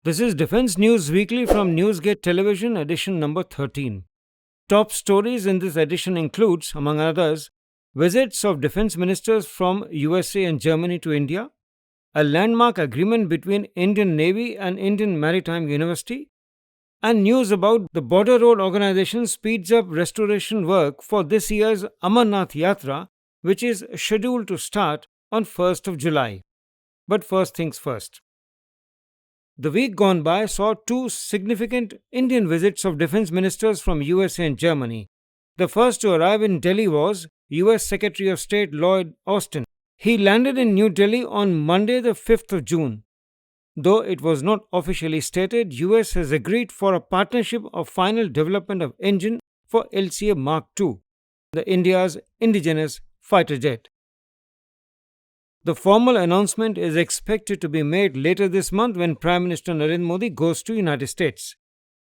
This is Defense News Weekly from Newsgate Television, edition number 13. Top stories in this edition includes, among others, visits of defense ministers from USA and Germany to India, a landmark agreement between Indian Navy and Indian Maritime University, and news about the Border Road Organization speeds up restoration work for this year's Amarnath Yatra, which is scheduled to start on 1st of July. But first things first. The week gone by saw two significant Indian visits of defense ministers from USA and Germany. The first to arrive in Delhi was US Secretary of State Lloyd Austin. He landed in New Delhi on Monday, the 5th of June. Though it was not officially stated, US has agreed for a partnership of final development of engine for LCA Mark II, the India's indigenous fighter jet. The formal announcement is expected to be made later this month when Prime Minister Narendra Modi goes to United States.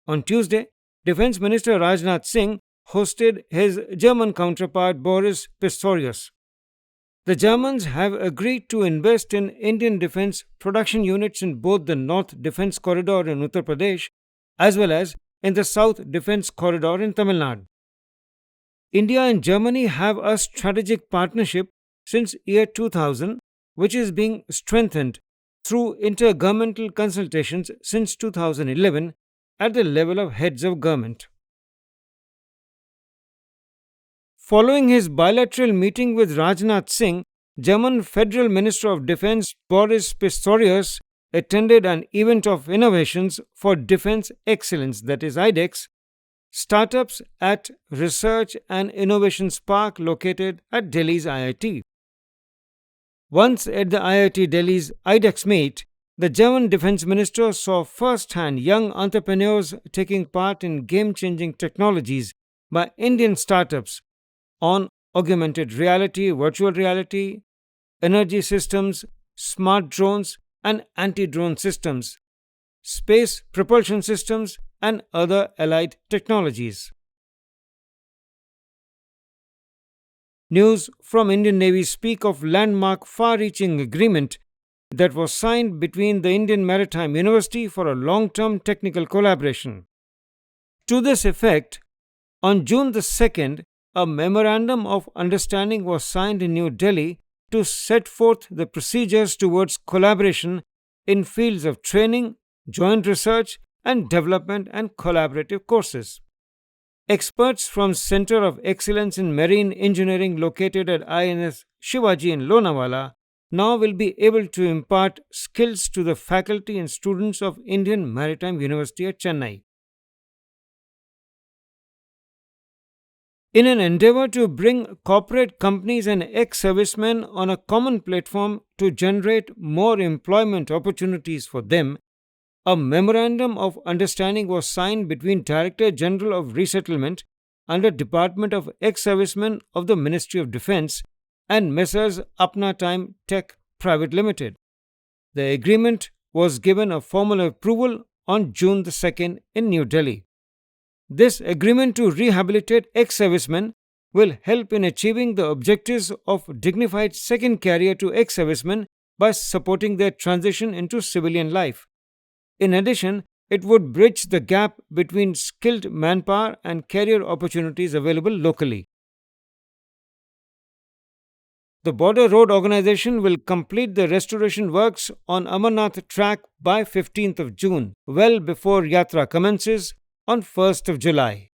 On Tuesday, Defence Minister Rajnath Singh hosted his German counterpart Boris Pistorius. The Germans have agreed to invest in Indian defence production units in both the North Defence Corridor in Uttar Pradesh as well as in the South Defence Corridor in Tamil Nadu. India and Germany have a strategic partnership since year 2000, which is being strengthened through intergovernmental consultations since 2011 at the level of heads of government. Following his bilateral meeting with Rajnath Singh, German Federal Minister of Defense Boris Pistorius attended an event of innovations for defense excellence, that is IDEX, startups at Research and Innovations Park located at Delhi's IIT. Once at the IIT Delhi's IDEX meet, the German Defense Minister saw first-hand young entrepreneurs taking part in game-changing technologies by Indian startups on augmented reality, virtual reality, energy systems, smart drones and anti-drone systems, space propulsion systems and other allied technologies. News from Indian Navy speak of landmark far-reaching agreement that was signed between the Indian Maritime University for a long-term technical collaboration. To this effect, on June the 2nd, a Memorandum of Understanding was signed in New Delhi to set forth the procedures towards collaboration in fields of training, joint research and development and collaborative courses. Experts from Center of Excellence in Marine Engineering located at INS Shivaji in Lonavala now will be able to impart skills to the faculty and students of Indian Maritime University at Chennai. In an endeavor to bring corporate companies and ex-servicemen on a common platform to generate more employment opportunities for them, a Memorandum of Understanding was signed between Director General of Resettlement under Department of Ex-Servicemen of the Ministry of Defence and Messrs. Maritime Tech Private Limited. The agreement was given a formal approval on June the 2nd in New Delhi. This agreement to rehabilitate ex-servicemen will help in achieving the objectives of dignified second career to ex-servicemen by supporting their transition into civilian life. In addition, it would bridge the gap between skilled manpower and career opportunities available locally. The Border Road Organization will complete the restoration works on Amarnath track by 15th of June, well before Yatra commences on 1st of July.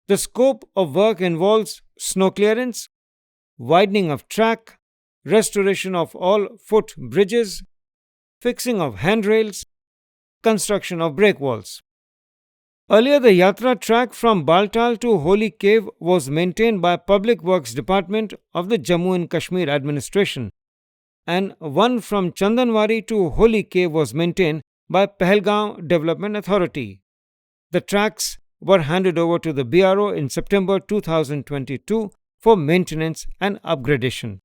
The scope of work involves snow clearance, widening of track, restoration of all foot bridges, fixing of handrails, construction of breakwalls. Earlier, the Yatra track from Baltal to Holy Cave was maintained by Public Works Department of the Jammu and Kashmir administration, and one from Chandanwari to Holy Cave was maintained by Pahalgaon Development Authority. The tracks were handed over to the BRO in September 2022 for maintenance and upgradation.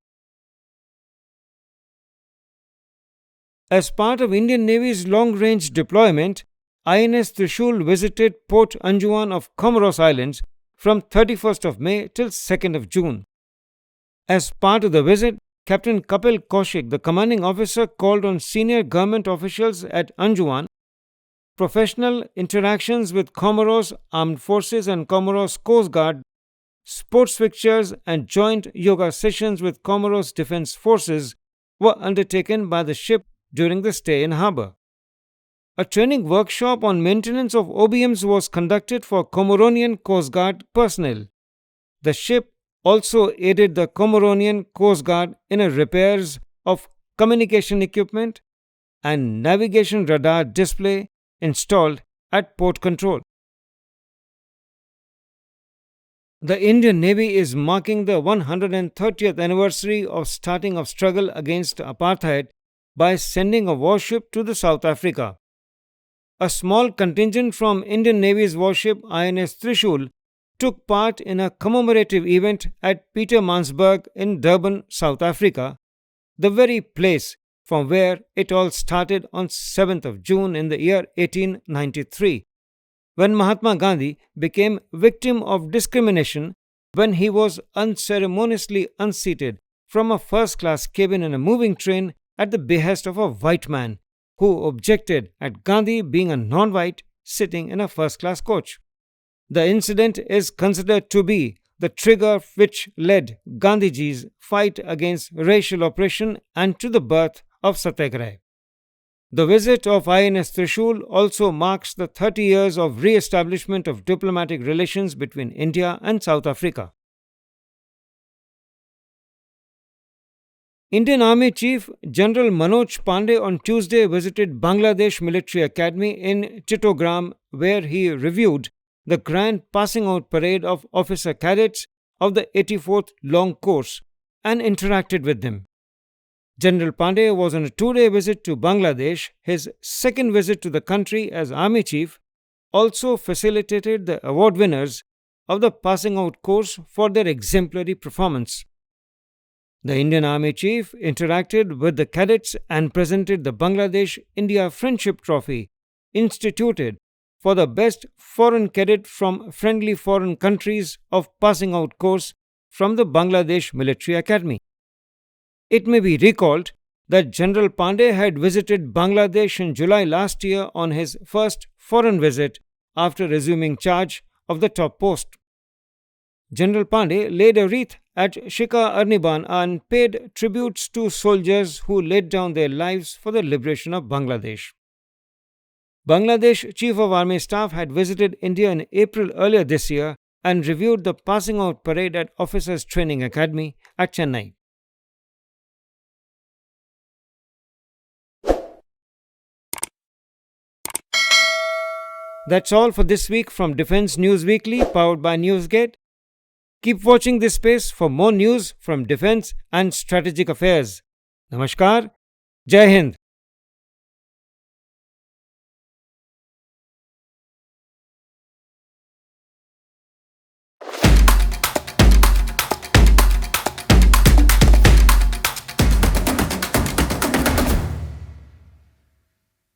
As part of Indian Navy's long-range deployment, INS Trishul visited Port Anjuan of Comoros Islands from 31st of May till 2nd of June. As part of the visit, Captain Kapil Kaushik, the commanding officer, called on senior government officials at Anjuan professional interactions with Comoros Armed Forces and Comoros Coast Guard, sports fixtures, and joint yoga sessions with Comoros Defense Forces were undertaken by the ship during the stay in harbour. A training workshop on maintenance of OBMs was conducted for Comoronian Coast Guard personnel. The ship also aided the Comoronian Coast Guard in repairs of communication equipment and navigation radar display installed at port control. The Indian Navy is marking the 130th anniversary of starting of struggle against apartheid by sending a warship to the South Africa. A small contingent from Indian Navy's warship INS Trishul took part in a commemorative event at Pietermaritzburg in Durban, South Africa, the very place from where it all started on 7th of June in the year 1893, when Mahatma Gandhi became victim of discrimination when he was unceremoniously unseated from a first-class cabin in a moving train at the behest of a white man who objected at Gandhi being a non-white sitting in a first-class coach. The incident is considered to be the trigger which led Gandhiji's fight against racial oppression and to the birth of Satyagraha. The visit of INS Trishul also marks the 30 years of re-establishment of diplomatic relations between India and South Africa. Indian Army Chief General Manoj Pandey on Tuesday visited Bangladesh Military Academy in Chittagong, where he reviewed the grand passing out parade of officer cadets of the 84th Long Course and interacted with them. General Pandey was on a 2-day visit to Bangladesh. His second visit to the country as Army Chief also facilitated the award winners of the passing out course for their exemplary performance. The Indian Army Chief interacted with the cadets and presented the Bangladesh India Friendship Trophy, instituted for the best foreign cadet from friendly foreign countries of passing out course from the Bangladesh Military Academy. It may be recalled that General Pandey had visited Bangladesh in July last year on his first foreign visit after assuming charge of the top post. General Pandey laid a wreath at Shikha Arniban and paid tributes to soldiers who laid down their lives for the liberation of Bangladesh. Bangladesh Chief of Army Staff had visited India in April earlier this year and reviewed the passing out parade at Officers Training Academy at Chennai. That's all for this week from Defense News Weekly, powered by Newsgate. Keep watching this space for more news from defense and strategic affairs. Namaskar. Jai Hind.